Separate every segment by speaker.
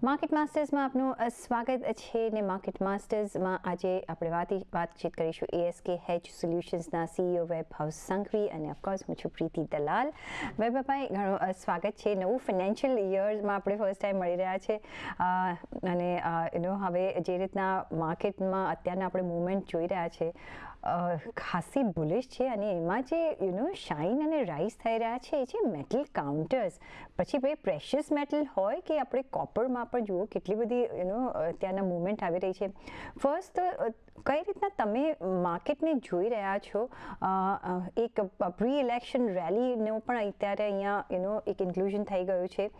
Speaker 1: Market માસ્ટર્સમાં આપનું સ્વાગત છે ને માર્કેટ માસ્ટર્સમાં આજે આપણે વાતચીત કરીશું એએસકે હેજ સોલ્યુશન્સના સીઈઓ વૈભવ સંઘવી અને ઓફકોર્સ હું છું પ્રીતિ દલાલ. વૈભવભાઈ ઘણું સ્વાગત છે. નવું ફાઇનાન્શિયલ યરમાં આપણે ફર્સ્ટ ટાઈમ મળી રહ્યા છે અને હવે જે રીતના માર્કેટમાં અત્યારના આપણે મૂવમેન્ટ જોઈ રહ્યા છે ખાસી બુલિશ છે અને એમાં જે શાઇન અને રાઇઝ થઈ રહ્યા છે એ છે મેટલ કાઉન્ટર્સ. પછી ભાઈ પ્રેશિયસ મેટલ હોય કે આપણે કોપરમાં પણ જુઓ કેટલી બધી ત્યાંના મૂવમેન્ટ આવી રહી છે. ફર્સ્ટ કઈ રીતના તમે માર્કેટને જોઈ રહ્યા છો? એક પ્રી ઇલેક્શન રેલીનું પણ અત્યારે અહીંયા એક ઇન્ક્લુઝન થઈ ગયું છે.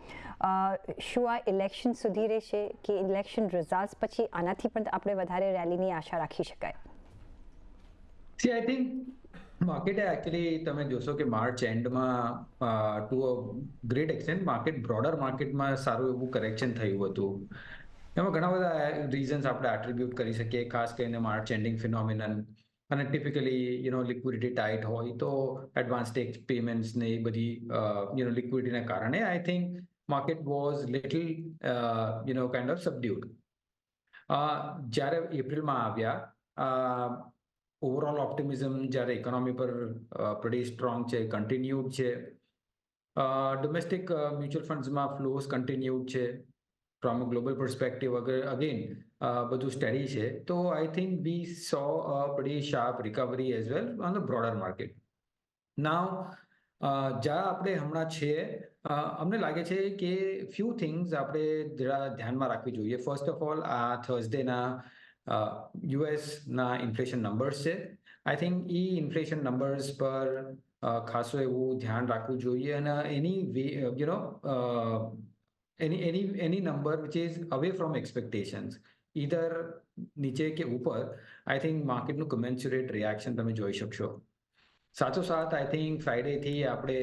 Speaker 1: શું આ ઇલેક્શન સુધી રહેશે કે ઇલેક્શન રિઝલ્ટ્સ પછી આનાથી પણ આપણે વધારે રેલીની આશા રાખી શકાય?
Speaker 2: See, I think માર્કેટે એકચ્યુઅલી તમે જોશો કે માર્ચ એન્ડમાં to a great extent broader માર્કેટમાં સારું એવું કરેક્શન થયું હતું. એમાં ઘણા બધા રીઝન્સ આપણે એટ્રીબ્યુટ કરી શકીએ, ખાસ કરીને માર્ચ એન્ડિંગ ફિનોમિનન અને ટિપિકલી લિક્વિડિટી ટાઈટ હોય તો એડવાન્સ ટેક્સ પેમેન્ટ્સ ને એ બધી લિક્વિડિટીના કારણે I think market was little kind of subdued. જ્યારે એપ્રિલમાં આવ્યા ઓવરઓલ ઓપ્ટિમિઝમ જ્યારે ઇકોનોમી પર પ્રીટી સ્ટ્રોંગ છે, કન્ટિન્યુડ છે. ડોમેસ્ટિક મ્યુચ્યુઅલ ફંડ્સમાં ફ્લોઝ કન્ટિન્યુડ છે. From a global perspective again બધું સ્ટડી છે. તો I think we saw a pretty sharp recovery as well on the broader market. Now જ્યાં આપણે હમણાં છીએ અમને લાગે છે કે ફ્યુ થિંગ્સ આપણે જરા ધ્યાનમાં રાખવી જોઈએ. ફર્સ્ટ ઓફ ઓલ આ થર્સડેના યુએસના ઇન્ફ્લેશન નંબર્સ છે. આઈ થિંક ઇન્ફ્લેશન નંબર્સ પર ખાસું એવું ધ્યાન રાખવું જોઈએ અને એની number which is away from expectations either નીચે કે ઉપર આઈ થિંક માર્કેટનું કમેન્સ્યુરેટ રિએક્શન તમે જોઈ શકશો. સાથોસાથ આઈ થિંક ફ્રાઇડેથી આપણે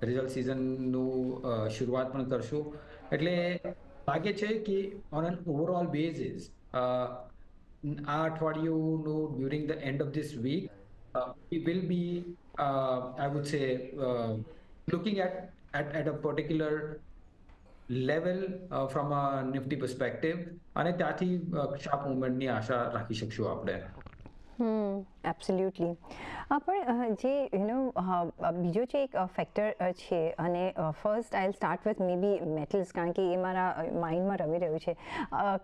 Speaker 2: રિઝલ્ટ સિઝનનું શરૂઆત પણ કરશું. એટલે લાગે છે કે ઓન એન ઓવરઓલ બેઝિસ આ અઠવાડિયુંનું during the end of this week we will be I would say looking at a particular level from a nifty perspective અને ત્યાંથી શાર્પ મુવમેન્ટની આશા રાખી શકશું આપણે.
Speaker 1: એબ્સોલ્યુટલી. પણ જે બીજો જે એક ફેક્ટર છે અને first I start with maybe metals, કારણ કે એ મારા માઇન્ડમાં રમી રહ્યું છે.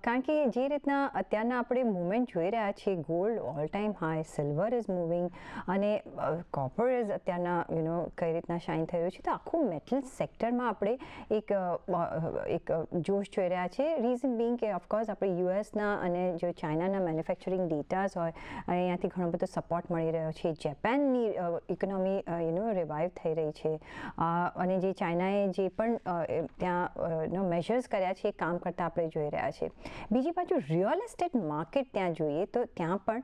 Speaker 1: કારણ કે જે રીતના અત્યારના આપણે મૂવમેન્ટ જોઈ રહ્યા છીએ, gold all time high, silver is moving અને કોપર ઇઝ અત્યારના કઈ રીતના શાઇન થઈ રહ્યું છે. તો આખું મેટલ સેક્ટરમાં આપણે એક જોશ જોઈ રહ્યા છે. રીઝન બિંગ કે ઓફકોર્સ આપણે યુએસના અને જો ચાઇનાના મેન્યુફેક્ચરિંગ ડેટાઝ હોય અને અહીંયાથી ઘણો બધો સપોર્ટ મળી રહ્યો છે. જાપાનની ઇકોનોમી રિવાઇવ થઈ રહી છે અને જે ચાઇનાએ જે પણ ત્યાં મેજર્સ કર્યા છે એ કામ કરતાં આપણે જોઈ રહ્યા છે. બીજી બાજુ રિયલ એસ્ટેટ માર્કેટ ત્યાં જોઈએ તો ત્યાં પણ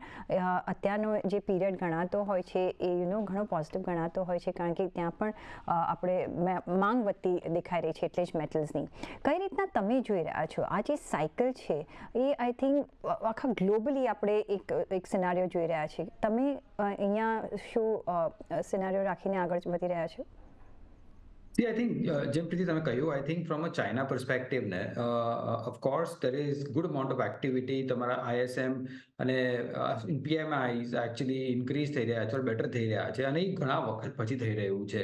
Speaker 1: અત્યારનો જે પીરિયડ ગણાતો હોય છે એ ઘણો પોઝિટિવ ગણાતો હોય છે, કારણ કે ત્યાં પણ આપણે માંગ વધતી દેખાઈ રહી છે એટલે જ મેટલ્સની. કઈ રીતના તમે જોઈ રહ્યા છો આ જે સાયકલ છે એ? આઈ થિંક આખા ગ્લોબલી આપણે એક સિનારીઓ જોઈ રહ્યા છીએ. તમે અહીંયા શું સિનારીઓ રાખીને આગળ વધી રહ્યા છો?
Speaker 2: આઈ થિંક જેમ પ્રીતિ તમે કહ્યું, I think from a China perspective ને of course there is good amount of activity. તમારા આઈએસએમ અને પીએમઆઈઝ એકચ્યુઅલી ઇન્ક્રીઝ થઈ રહ્યા છે, બેટર થઈ રહ્યા છે અને એ ઘણા વખત પછી થઈ રહ્યું છે.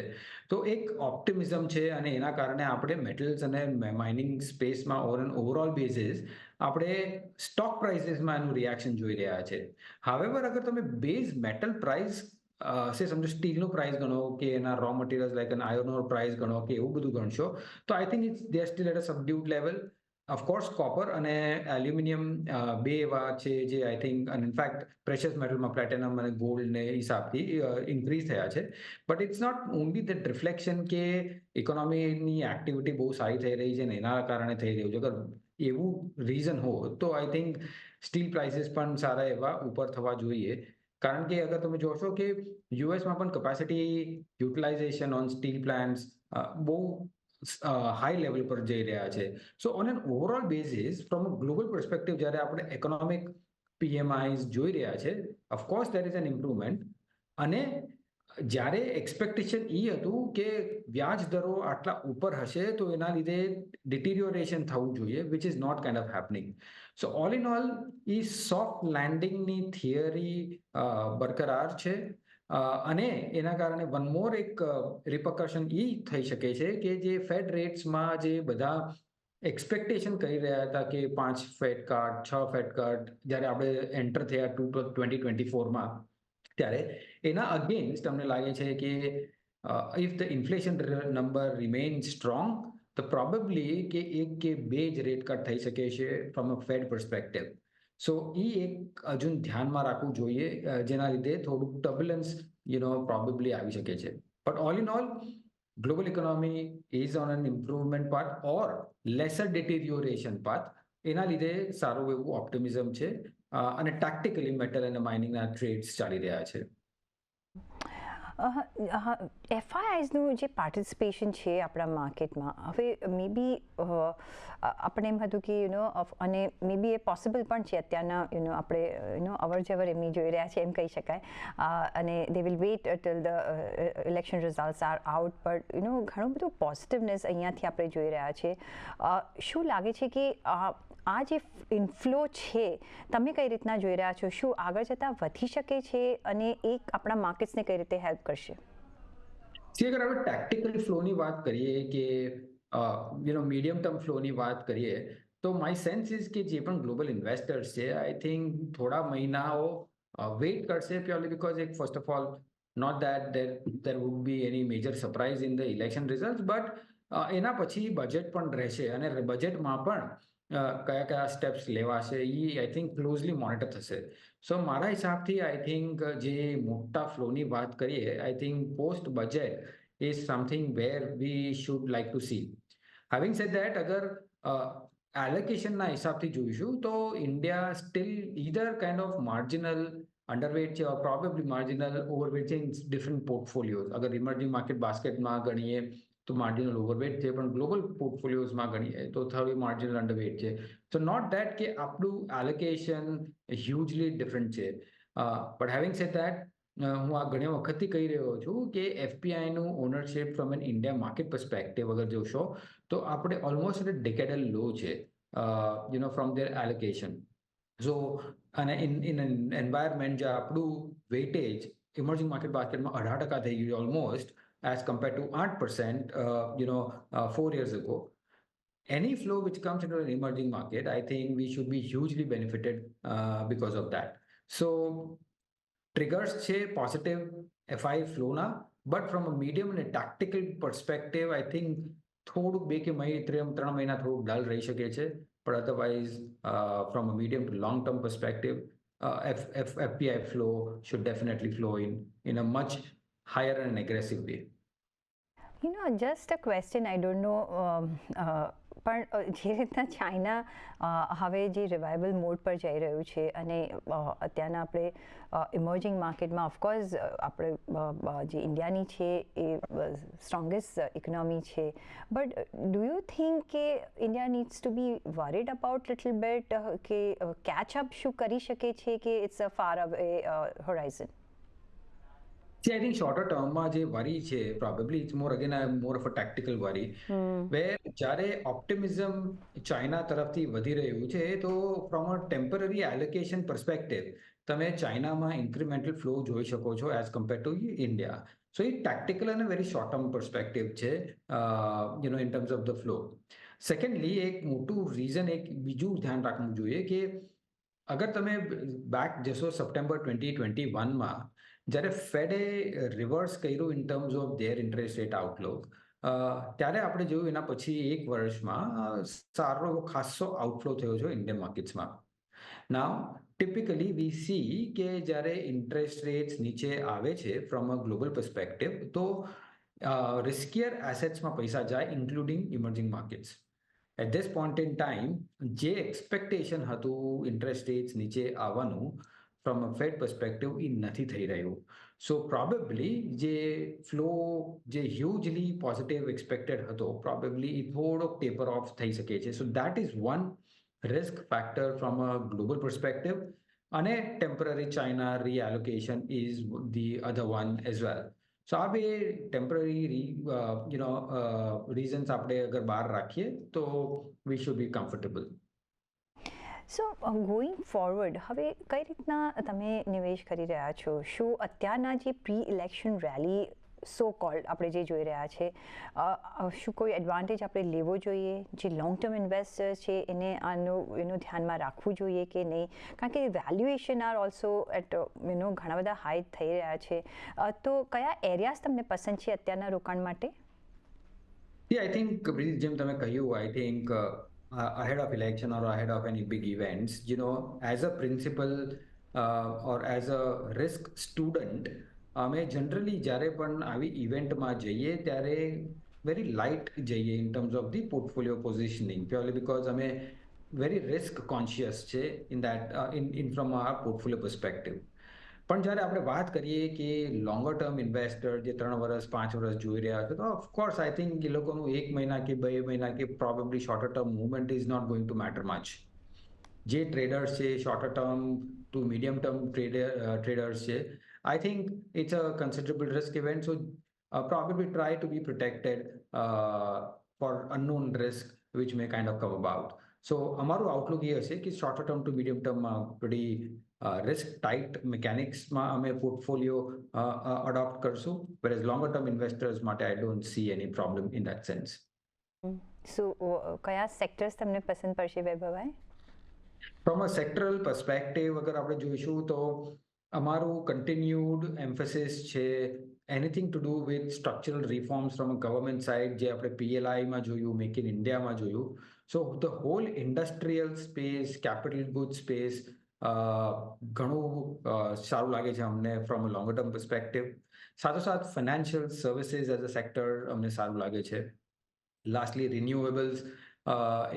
Speaker 2: તો એક ઓપ્ટિમિઝમ છે અને એના કારણે આપણે મેટલ્સ અને માઇનિંગ સ્પેસમાં ઓવરઓલ બેઝિસ આપણે સ્ટોક પ્રાઇસીસમાં એનું રિએક્શન જોઈ રહ્યા છે. હાવેવર અગર તમે બેઝ મેટલ પ્રાઇસ સમજો સ્ટીલનું પ્રાઇસ ગણો કે એના raw materials like iron ore price ગણો કે એવું બધું ગણશો તો I think it's they are still at a subdued level. Of course copper અને એલ્યુમિનિયમ બે એવા છે જે આઈ થિંક અને ઇનફેક્ટ પ્રેશિયસ મેટલમાં પ્લેટિનમ અને ગોલ્ડને હિસાબથી ઇન્ક્રીઝ થયા છે. But it's not only that reflection કે ઇકોનોમીની એક્ટિવિટી બહુ સારી થઈ રહી છે ને એના કારણે થઈ રહ્યું છે. અગર એવું રીઝન હોય તો આઈ થિંક સ્ટીલ પ્રાઇસીસ પણ સારા એવા ઉપર થવા જોઈએ. કારણ કે અગર તમે જોશો કે યુએસમાં પણ capacity utilization on steel plants બહુ હાઈ લેવલ પર જઈ રહ્યા છે. So on an overall basis from a global perspective જ્યારે આપણે ઇકોનોમિક પીએમઆઈઝ જોઈ રહ્યા છે, of course there is an improvement અને જ્યારે એક્સપેક્ટેશન એ હતું કે વ્યાજ દરો આટલા ઉપર હશે તો એના લીધે ડિટિરિયોરેશન થવું જોઈએ which is not kind of happening. So all in all a soft લેન્ડિંગની થિયરી બરકરાર છે. અને એના કારણે વન મોર એક રિપકશન એ થઈ શકે છે કે જે ફેડ રેટ્સમાં જે બધા એક્સપેક્ટેશન કરી રહ્યા હતા કે 5 ફેડ કટ 6 ફેડ કટ જ્યારે આપણે એન્ટર થયા 2024માં ત્યારે એના અગેન્સ્ટ તમને લાગે છે કે if the inflation number remain strong તો પ્રોબેબલી કે એક કે બે જ રેટ કટ થઈ શકે છે ફ્રોમ અ ફેડ પર્સપેક્ટિવ. સો એ એક હજુ ધ્યાનમાં રાખવું જોઈએ જેના લીધે થોડુંક ટર્બ્યુલન્સ પ્રોબેબલી આવી શકે છે. But all in all global economy is on an improvement path or lesser deterioration path. એના લીધે સારું એવું ઓપ્ટિમિઝમ છે અને ટેક્ટિકલી મેટલ અને માઇનિંગના ટ્રેડ્સ ચાલી રહ્યા છે.
Speaker 1: એફઆઈઆઈઝનું જે પાર્ટિસિપેશન છે આપણા માર્કેટમાં હવે મે બી આપણે એમ હતું કે અને મે બી એ પોસિબલ પણ છે અત્યારના આપણે અવર જવર એમની જોઈ રહ્યા છે એમ કહી શકાય અને they will wait till the election results are out but ઘણું બધું પોઝિટિવનેસ અહીંયાથી આપણે જોઈ રહ્યા છે. શું લાગે છે કે આ જે ઇન્ફ્લો છે તમે કઈ રીતના જોઈ રહ્યા છો? શું આગળ જતાં વધી શકે છે અને એક આપણા માર્કેટ્સને કઈ રીતે હેલ્પ કરશે?
Speaker 2: અગર આપણે ટેક્ટિકલ ફ્લોની વાત કરીએ કે મીડિયમ ટર્મ ફ્લોની વાત કરીએ તો માય સેન્સ ઇઝ કે જે પણ ગ્લોબલ ઇન્વેસ્ટર્સ છે આઈ થિંક થોડા મહિનાઓ વેઇટ કરશે પ્યોરલી બીકોઝ એક first of all not that there would be any major surprise in the election result but એના પછી બજેટ પણ રહેશે અને બજેટમાં પણ કયા કયા સ્ટેપ્સ લેવાશે એ આઈ થિંક ક્લોઝલી મોનિટર થશે. સો મારા હિસાબથી આઈ થિંક જે મોટા ફ્લોની વાત કરીએ I think post budget is something where we should like to see. Having said that અગર એલોકેશનના હિસાબથી જોઈશું તો India steel either kind of marginal underweight છે ઓર પ્રોબેબલી માર્જિનલ ઓવરવેટ છે ઇન ડિફરન્ટ પોર્ટફોલિયોઝ. અગર ઇમર્જિંગ માર્કેટ બાસ્કેટમાં ગણીએ તો માર્જિનલ ઓવરવેટ છે પણ ગ્લોબલ પોર્ટફોલિયોઝમાં ગણીએ તો થોડી માર્જિનલ અંડરવેટ છે. સો નોટ દેટ કે આપણું એલોકેશન હ્યુજલી ડિફરન્ટ છે. બટ હેવિંગ સેડ દેટ હું આ ઘણી વખતથી કહી રહ્યો છું કે એફપીઆઈનું ownership from an India market perspective અગર જોશો તો આપણે ઓલમોસ્ટ ડિકેડલ લો છે ફ્રોમ ધેર એલોકેશન. સો અને ઇન એન્વાયરમેન્ટ જે આપણું વેઇટેજ ઇમર્જિંગ માર્કેટ બાસ્કેટમાં 18% થઈ ગયું almost as compared to 8% 4 years ago. Any flow which comes into an emerging market, I think we should be hugely benefited because of that. So triggers છે positive FI ફ્લોના but from a medium અને tactical perspective I think થોડુંક 2 કે 3 મહિના થોડુંક ડલ રહી શકે છે but otherwise from a medium to long term perspective FPI flow should definitely flow in a much higher and aggressive way.
Speaker 1: Just a question, I don't know, પણ જે રીતના ચાઇના હવે જે રિવાઇવલ મોડ પર જઈ રહ્યું છે અને અત્યારના આપણે ઇમર્જિંગ માર્કેટમાં ઓફકોર્સ આપણે જે ઇન્ડિયાની છે એ સ્ટ્રોંગેસ્ટ ઇકોનોમી છે બટ ડુ યુ થિંક કે India needs to be worried about little bit કે કેચ અપ શું કરી શકે છે કે it's a far away horizon?
Speaker 2: See, I think shorter term માં જે worry છે probably it's more again more of a tactical worry where જ્યારે optimism ચાઇના તરફથી વધી રહ્યું છે તો from a temporary allocation perspective તમે ચાઇનામાં incremental flow જોઈ શકો છો as compared to India. So A tactical અને very short term perspective છે in terms of the flow. Secondly એક મોટું reason એક બીજું ધ્યાન રાખવું જોઈએ કે અગર તમે બેક જશો સપ્ટેમ્બર 2021માં જ્યારે ફેડે રિવર્સ કર્યું in terms of their interest rate Outlook ત્યારે આપણે જોયું એના પછી એક વર્ષમાં સારો એવો ખાસો આઉટફ્લો થયો છે ઇન્ડિયન માર્કેટ્સમાં. નાવ ટિપિકલી વી સી કે જ્યારે ઇન્ટરેસ્ટ રેટ્સ નીચે આવે છે ફ્રોમ અ ગ્લોબલ પર્સપેક્ટિવ તો રિસ્કિયર એસેટ્સમાં પૈસા જાય including emerging markets. At this point in time જે એક્સપેક્ટેશન હતું ઇન્ટરેસ્ટ રેટ્સ નીચે આવવાનું ફ્રોમ અ ફેડ પર્સપેક્ટિવ એ નથી થઈ રહ્યું. સો પ્રોબેબલી જે ફ્લો જે હ્યુજલી પોઝિટિવ એક્સપેક્ટેડ હતો પ્રોબેબલી એ થોડોક ટેપર ઓફ થઈ શકે છે. So that is one risk factor from a global perspective અને temporary China reallocation is the other one as well. So આ બે ટેમ્પરરી રીઝન્સ આપણે અગર બહાર રાખીએ તો we should be comfortable.
Speaker 1: So going forward હવે કઈ રીતના તમે નિવેશ કરી રહ્યા છો? શું અત્યારના જે પ્રી ઇલેક્શન રેલી સો કોલ્ડ આપણે જે જોઈ રહ્યા છે, શું કોઈ એડવાન્ટેજ આપણે લેવો જોઈએ? જે લોંગ ટર્મ ઇન્વેસ્ટર્સ છે એને એનું ધ્યાનમાં રાખવું જોઈએ કે નહીં? કારણ કે વેલ્યુએશન આર ઓલ્સો એટ ઘણા બધા હાઈ થઈ રહ્યા છે. તો કયા એરિયાઝ તમને પસંદ છે અત્યારના રોકાણ માટે?
Speaker 2: આઈ થિંક જેમ તમે કહ્યું, I think ahead of election or ahead of any big events, as a principal or as a risk student, અમે જનરલી જ્યારે પણ આવી ઇવેન્ટમાં જઈએ ત્યારે વેરી લાઇટ જઈએ in terms of the portfolio positioning, purely because અમે વેરી રિસ્ક કોન્શિયસ છે in that in from our portfolio perspective. પણ જ્યારે આપણે વાત કરીએ કે લોંગર ટર્મ ઇન્વેસ્ટર જે 3 વર્ષ 5 વર્ષ જોઈ રહ્યા છે, તો ઓફકોર્સ આઈ થિંક એ લોકોનું 1 મહિના કે 2 મહિના કે probably shorter term movement is not going to matter much. જે ટ્રેડર્સ છે, shorter term to medium term traders છે, I think it's a considerable risk event, so probably try to be protected for unknown risk which may kind of come about. So અમારું Outlook એ હશે કે sorter term to medium ટર્મમાં pretty risk tight mechanicsમાં અમે portfolio adopt કરશું, whereas longer term investors માટે I don't see any problem in that sense.
Speaker 1: સો કયા sectors તમને પસંદ પડશે વૈભવભાઈ?
Speaker 2: From a sectoral perspective અગર આપણે જોઈશું તો અમારું કન્ટિન્યુડ એમ્ફેસિસ છે anything to do with structural reforms from government side, જે આપણે પીએલઆઈમાં જોયું, મેક ઇન ઇન્ડિયામાં જોયું. So the whole industrial space, capital good space ઘણું સારું લાગે છે અમને from a longer term perspective. સાથોસાથ financial services as a sector અમને સારું લાગે છે. લાસ્ટલી રિન્યુએબલ્સ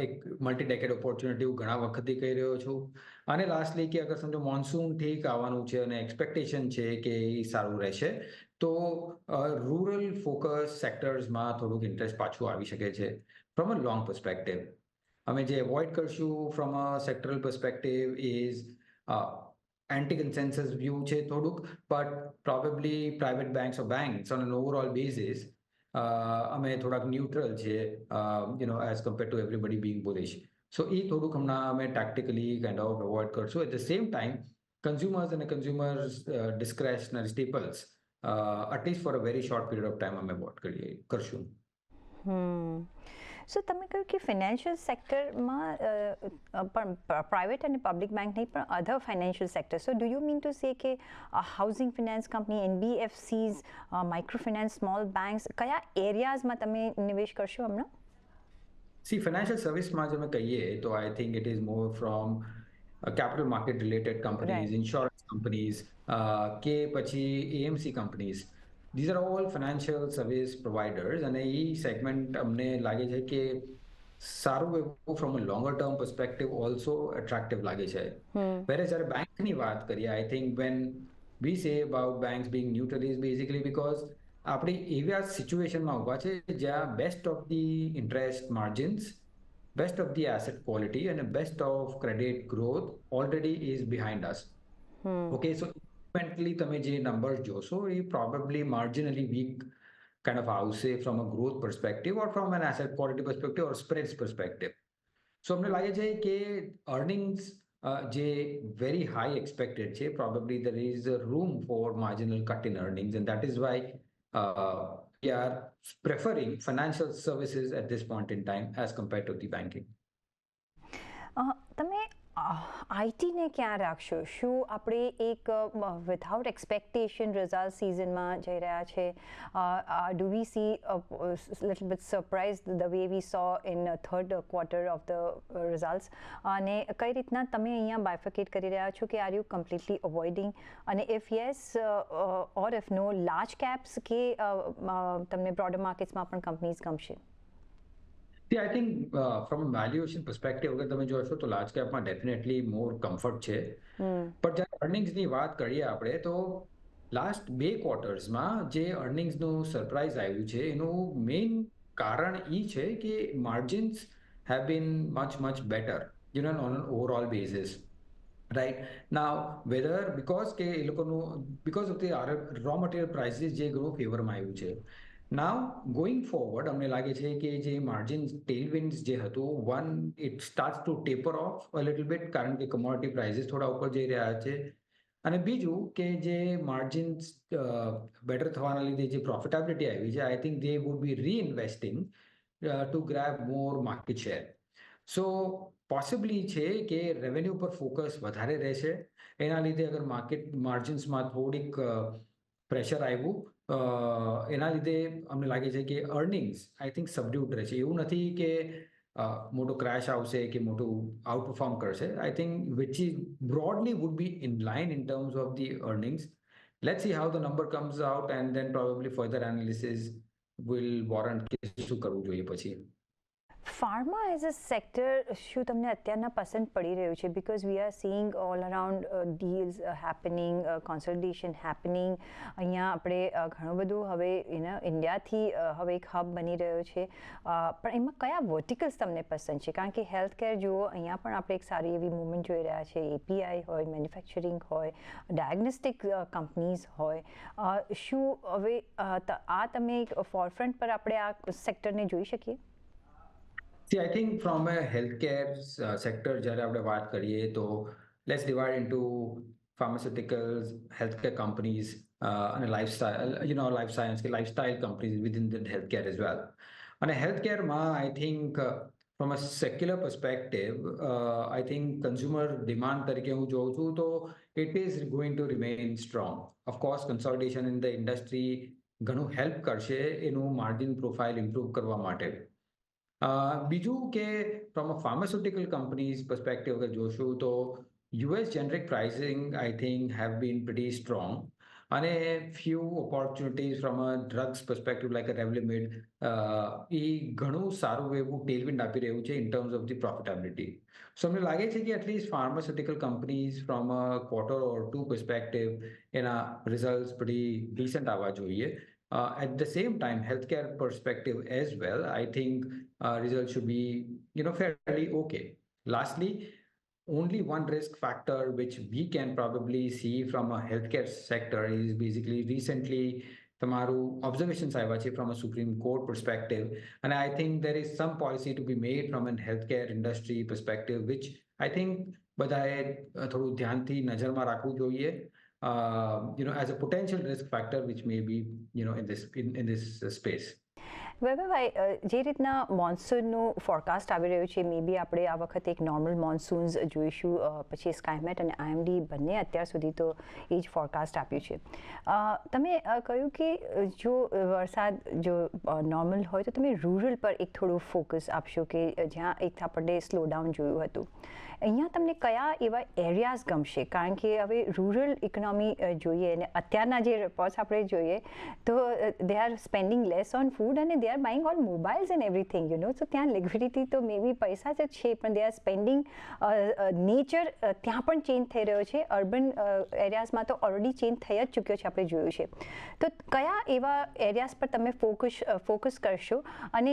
Speaker 2: એક મલ્ટી ડેકેડ ઓપોર્ચ્યુનિટી હું ઘણા વખતથી કહી રહ્યો છું. અને લાસ્ટલી કે અગર સમજો મોન્સૂન ઠીક આવવાનું છે અને એક્સપેક્ટેશન છે કે એ સારું રહેશે, તો રૂરલ ફોકસ સેક્ટર્સમાં થોડુંક ઇન્ટરેસ્ટ પાછું આવી શકે છે ફ્રોમ અ લોંગ પર્સપેક્ટિવ. અમે જે એવોઇડ કરશું from a sectoral perspective is anti consensus view છે થોડુંક, but probably private banks or banks on an overall basis અમે થોડાક ન્યુટ્રલ છે as compare to everybody being bullish. So એ થોડુંક હમણાં અમે ટેક્ટિકલી કાઇન્ડ ઓફ અવોઇડ કરશું. At the same time consumers અને consumers discretionary staples at least for a very short period of time અમે અવોઇડ કરશું.
Speaker 1: સો તમે કહ્યું કે ફાઇનાન્શિયલ સેક્ટરમાં પણ પ્રાઇવેટ અને પબ્લિક બેંક નહીં પણ other financial sector. So do you mean to say કે housing finance company, NBFCs, micro finance, small banks, કયા એરિયાઝમાં તમે નિવેશ કરશો હમણાં?
Speaker 2: સી, ફાઇનાન્શિયલ સર્વિસમાં જો અમે કહીએ તો I think it is more from capital market related companies,
Speaker 1: Right.
Speaker 2: insurance companies, કે પછી AMC companies. These are all financial service providers અને એ સેગમેન્ટ અમને લાગે છે કે સારું એવું from a longer term perspective also attractive લાગે છે. વેરેઝ જ્યારે બેંકની વાત કરીએ, I think when we say about banks Bing neutral is basically because આપણે એવા સિચ્યુએશનમાં ઊભા છે જ્યાં best of the interest margins, best of the asset quality and the best of credit growth already is behind us. Okay, so incrementally તમે જે numbers જોશો એ probably marginally weak kind of આવશે from a growth perspective or from an asset quality perspective or spreads perspective. So અમને લાગે છે કે earnings જે very high expected છે, probably there is a room for marginal cut in earnings, and that is why we are preferring financial services at this point in time as compared to the banking.
Speaker 1: તમે આઈટીને ક્યાં રાખશો? શું આપણે એક without expectation result સિઝનમાં જઈ રહ્યા છે? Do we see little bit surprise the way we saw in third quarter of the results? અને કઈ રીતના તમે અહીંયા બાયફિકેટ કરી રહ્યા છો કે આર યુ કમ્પ્લીટલી અવોઇડિંગ? અને if yes or if no, large caps કે તમને બ્રોડર માર્કેટ્સમાં પણ કંપનીઝ ગમશે?
Speaker 2: See, I think from a valuation perspective અગર તમે જોશો તો લાર્જ કેપમાં ડેફિનેટલી મોર કમ્ફર્ટ છે. પણ જ્યારે અર્નિંગ્સની વાત કરીએ આપણે તો લાસ્ટ 2 ક્વાર્ટર્સમાં જે અર્નિંગ્સનું સરપ્રાઇઝ આવ્યું છે એનું મેઇન કારણ એ છે કે margins have been much better, on an overall basis. right now whether because of the raw material prices જે ઘણું ફેવરમાં આવ્યું છે. Now going forward અમને લાગે છે કે જે માર્જિન tailwinds જે હતું one it starts to taper off a little bit કારણ કે commodity prices થોડા ઉપર જઈ રહ્યા છે. અને બીજું કે જે માર્જિન્સ બેટર થવાના લીધે જે પ્રોફિટેબિલિટી આવી છે I think they would be reinvesting to grab more market share. So possibly છે કે રેવન્યુ પર ફોકસ વધારે રહેશે. એના લીધે અગર માર્કેટ માર્જિન્સમાં થોડીક પ્રેશર આવ્યું એના લીધે અમને લાગે છે કે અર્નિંગ્સ આઈ થિંક સબડ્યુડ રહેશે. એવું નથી કે મોટો ક્રેશ આવશે કે મોટું આઉટ પરફોર્મ કરશે. I think which is broadly would be in line in terms of the earnings. Let's see how the number comes out and then probably further analysis will warrant કે શું કરવું જોઈએ પછી.
Speaker 1: Pharma as a sector શું તમને અત્યારના પસંદ પડી રહ્યું છે? Because we are seeing all around deals happening, consolidation happening. અહીંયા આપણે ઘણું બધું હવે ઇન્ડિયાથી હવે એક હબ બની રહ્યો છે. પણ એમાં કયા વર્ટિકલ્સ તમને પસંદ છે? કારણ કે હેલ્થ કેર જુઓ, અહીંયા પણ આપણે એક સારી એવી મૂવમેન્ટ જોઈ રહ્યા છે. એપીઆઈ હોય, મેન્યુફેક્ચરિંગ હોય, ડાયગ્નોસ્ટિક કંપનીઝ હોય. શું હવે આ તમે એક ફોરફ્રન્ટ પર આપણે આ સેક્ટરને જોઈ શકીએ?
Speaker 2: See, I think from a healthcare sector, જ્યારે આપણે વાત કરીએ તો let's divide into pharmaceuticals, healthcare companies, and lifestyle, life science, lifestyle companies within the healthcare as well. And healthcare, I think from a secular perspective, I think consumer demand તરીકે હું જોઉં છું તો it is going to remain strong. Of course, consolidation in the industry ઘણું help કરશે એનું margin profile improve કરવા માટે. બીજું કે from a pharmaceutical companies perspective અગર જોશું તો US generic pricing I think have been pretty strong અને few opportunities from a drugs perspective like a Revlimid એ ઘણું સારું એવું tailwind આપી રહ્યું છે in terms of the profitability. So અમને લાગે છે કે at least pharmaceutical companies from a quarter or two perspective એના results pretty decent આવવા જોઈએ. At the same time, healthcare perspective as well, I think results should be, fairly okay. Lastly, only one risk factor which we can probably see from a healthcare sector is basically recently તમારું observations આવ્યા છે from a Supreme Court perspective, and I think there is some policy to be made from an healthcare industry perspective, which I think બધાએ થોડું ધ્યાનથી નજરમાં રાખવું જોઈએ. As a potential risk factor which may be, in this space.
Speaker 1: વૈભવભાઈ, જે રીતના મોન્સૂનનું forecast આવી રહ્યું છે, મે બી આપણે આ વખતે એક નોર્મલ મોન્સૂન્સ જોઈશું. પછી સ્કાયમેટ અને IMD બંને અત્યાર સુધી તો એ જ ફોરકાસ્ટ આપ્યું છે. તમે કહ્યું કે જો વરસાદ જો નોર્મલ હોય તો તમે રૂરલ પર એક થોડું ફોકસ આપશો કે જ્યાં એક આપણને સ્લોડાઉન જોયું હતું. અહીંયા તમને કયા એવા એરિયાઝ ગમશે? કારણ કે હવે રૂરલ ઇકોનોમી જોઈએ અને અત્યારના જે રિપોર્ટ્સ આપણે જોઈએ તો they are spending less on food અને they are buying all mobiles and everything. તો ત્યાં લિક્વિડિટી તો મે બી પૈસા જ છે, પણ દે આર સ્પેન્ડિંગ. નેચર ત્યાં પણ ચેન્જ થઈ રહ્યો છે. અર્બન એરિયાઝમાં તો ઓલરેડી ચેન્જ થઈ જ ચૂક્યો છે, આપણે જોયું છે. તો કયા એવા એરિયાઝ પર તમે ફોકસ કરશો? અને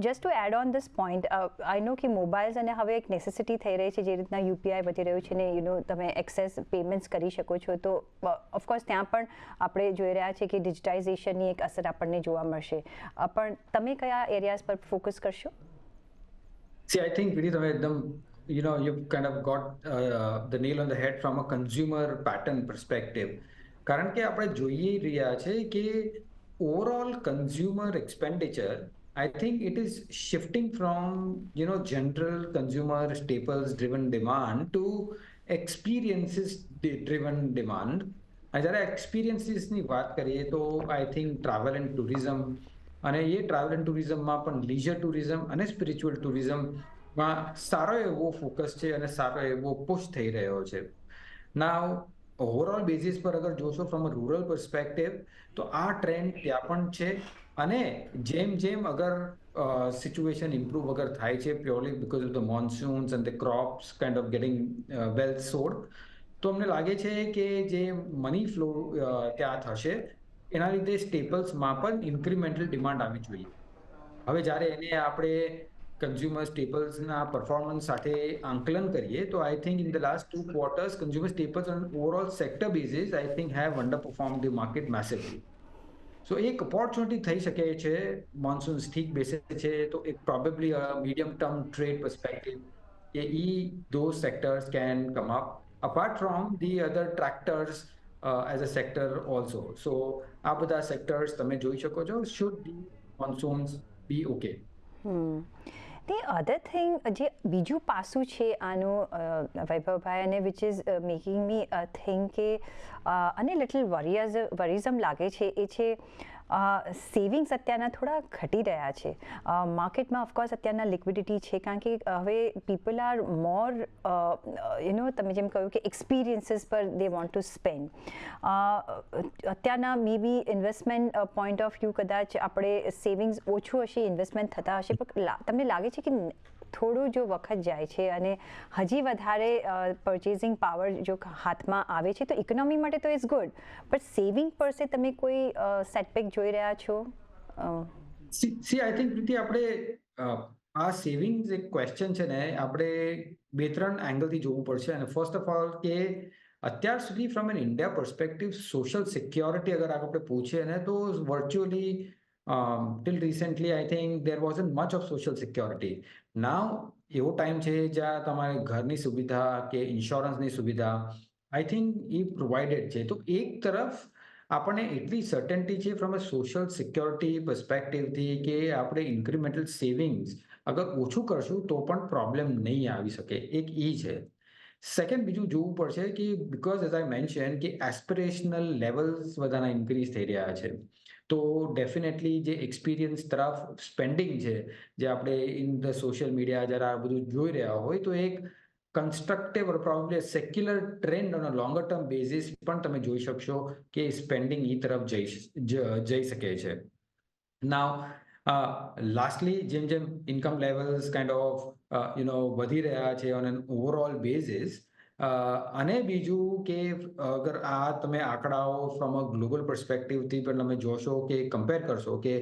Speaker 1: just to add on this point, I know કે મોબાઈલ્સ અને હવે એક નેસેસિટી થઈ રહી છે, જે રીતના યુપીઆઈ વધી રહ્યું છે ને તમે એક્સેસ પેમેન્ટ્સ કરી શકો છો, તો ઓફકોર્સ ત્યાં પણ આપણે જોઈ રહ્યા છીએ કે ડિજિટાઇઝેશનની એક અસર આપણને જોવા મળશે. પણ તમે કયા એરિયાઝ પર ફોકસ કરશો?
Speaker 2: See, I think Vinit, you've kind of got the nail on the head from a consumer pattern perspective. કારણ કે આપણે જોઈ રહ્યા છે કે overall consumer expenditure, I think it is shifting from, general consumer staples driven demand to experiences driven demand. અને જ્યારે એક્સપિરિયન્સીસની વાત કરીએ તો I think travel and tourism, અને એ ટ્રાવેલ એન્ડ ટુરિઝમમાં પણ લીઝર ટુરિઝમ અને સ્પિરિચ્યુઅલ ટુરિઝમમાં સારો એવો ફોકસ છે અને સારો એવો પુશ થઈ રહ્યો છે. નાઉ ઓવરઓલ બેઝિસ પર અગર જોશો ફ્રોમ અ રૂરલ પર્સપેક્ટિવ તો આ ટ્રેન્ડ ત્યાં પણ છે. અને જેમ જેમ અગર સિચ્યુએશન ઇમ્પ્રૂવ અગર થાય છે purely because of the monsoons and the crops kind of getting well sowed, તો અમને લાગે છે કે જે મની ફ્લો ત્યાં થશે એના લીધે સ્ટેપલ્સમાં પણ ઇન્ક્રીમેન્ટલ ડિમાન્ડ આવવી જોઈએ. હવે જ્યારે એને આપણે કન્ઝ્યુમર સ્ટેપલ્સના પરફોર્મન્સ સાથે આંકલન કરીએ તો I think in the last 2 quarters consumer staples on overall sector basis I think have underperform the market massively. So એક ઓપોર્ચ્યુનિટી થઈ શકે છે, મોન્સૂન્સ ઠીક બેસે છે તો એક probably medium term trade perspective કે those sectors can come up apart from the other tractors as a sector also. So આ બધા સેક્ટર્સ તમે જોઈ શકો છો should the monsoons be okay.
Speaker 1: The other thing જે બીજું પાસું છે આનું વૈભવભાઈ, અને which is making me think કે અને લિટલ વરીઝમ લાગે છે એ છે સેવિંગ્સ અત્યારના થોડા ઘટી રહ્યા છે માર્કેટમાં. ઓફકોર્સ અત્યારના લિક્વિડિટી છે કારણ કે હવે પીપલ આર મોર તમે જેમ કહ્યું કે એક્સપિરિયન્સીસ પર દે વોન્ટ ટુ સ્પેન્ડ. અત્યારના મે બી ઇન્વેસ્ટમેન્ટ પોઈન્ટ ઓફ વ્યૂ કદાચ આપણે સેવિંગ્સ ઓછું હશે, ઇન્વેસ્ટમેન્ટ થતા હશે, પણ તમને લાગે છે કે થોડું જો વખત જાય છે અને હજી વધારે પરચેઝિંગ પાવર જો હાથમાં આવે છે તો ઇકોનોમી માટે તો ઇઝ ગુડ, બટ સેવિંગ પર સે તમે કોઈ સેટબેક જોઈ રહ્યા છો?
Speaker 2: સી આઈ થિંક પ્રીતિ આપણે આ સેવિંગ્સ એક ક્વેશ્ચન છે ને આપણે 2-3 એંગલથી જોવું પડશે. અને ફર્સ્ટ ઓફ ઓલ કે અત્યાર સુધી from an India perspective social security અગર આપણે પૂછીએ ને તો virtually till recently I think there wasn't much of social security. Now એવો ટાઈમ છે જ્યાં તમારે ઘરની સુવિધા કે ઇન્સ્યોરન્સની સુવિધા આઈ થિંક એ પ્રોવાઇડેડ છે. તો એક તરફ આપણને એટલી સર્ટન્ટી છે ફ્રોમ અ સોશિયલ સિક્યોરિટી પર્સપેક્ટિવથી કે આપણે ઇન્ક્રીમેન્ટલ સેવિંગ્સ અગર ઓછું કરશું તો પણ પ્રોબ્લેમ નહીં આવી શકે, એક એ છે. સેકન્ડ બીજું જોવું પડશે કે બિકોઝ એઝ આઈ મેન્શન કે એસ્પિરેશનલ લેવલ્સ બધાના ઇન્ક્રીઝ થઈ રહ્યા છે, તો ડેફિનેટલી જે એક્સપિરિયન્સ તરફ સ્પેન્ડિંગ છે જે આપણે ઇન ધ સોશિયલ મીડિયા જરા આ બધું જોઈ રહ્યા હોય તો એક constructive or probably secular trend on a longer term basis પણ તમે જોઈ શકશો કે સ્પેન્ડિંગ એ તરફ જઈ શકે છે. નાવ લાસ્ટલી જેમ ઇન્કમ લેવલ્સ કાઇન્ડ ઓફ વધી રહ્યા છે ઓન એન ઓવરઓલ બેઝિસ, અને બીજું કે અગર આ તમે આંકડાઓ ફ્રોમ અ ગ્લોબલ પર્સપેક્ટિવથી પણ તમે જોશો કે કમ્પેર કરશો કે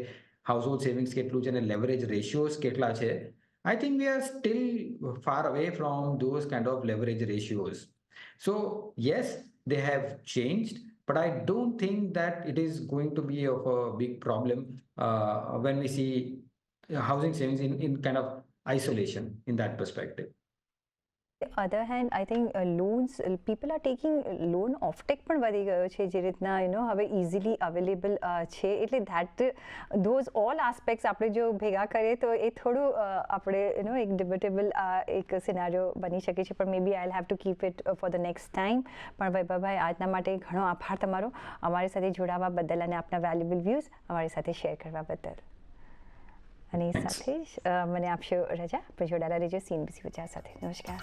Speaker 2: હાઉસહોલ્ડ સેવિંગ્સ કેટલું છે અને લેવરેજ રેશિયોઝ કેટલા છે, I think we are still far away from those kind of leverage ratios. So yes, they have changed, but I don't think that it is going to be of a big problem when we see housing savings in kind of isolation in that perspective.
Speaker 1: Other hand I think loans people are taking loan offtake પણ વધી ગયો છે જે રીતના હવે easily available છે, એટલે that those all aspects આપણે જો ભેગા કરીએ તો એ થોડું આપણે એક ડિબેટેબલ એક સિનારીઓ બની શકે છે, પણ maybe I have to keep it for the next time. પણ વૈભવભાઈ આજના માટે ઘણો આભાર તમારો અમારી સાથે જોડાવા બદલ અને આપના વેલ્યુબલ વ્યૂઝ અમારી સાથે શેર કરવા બદલ. અને સાથે જ મને આપશો રજા, પણ જોડાયેલા રહેજો CNBC ગુજરાત સાથે. નમસ્કાર.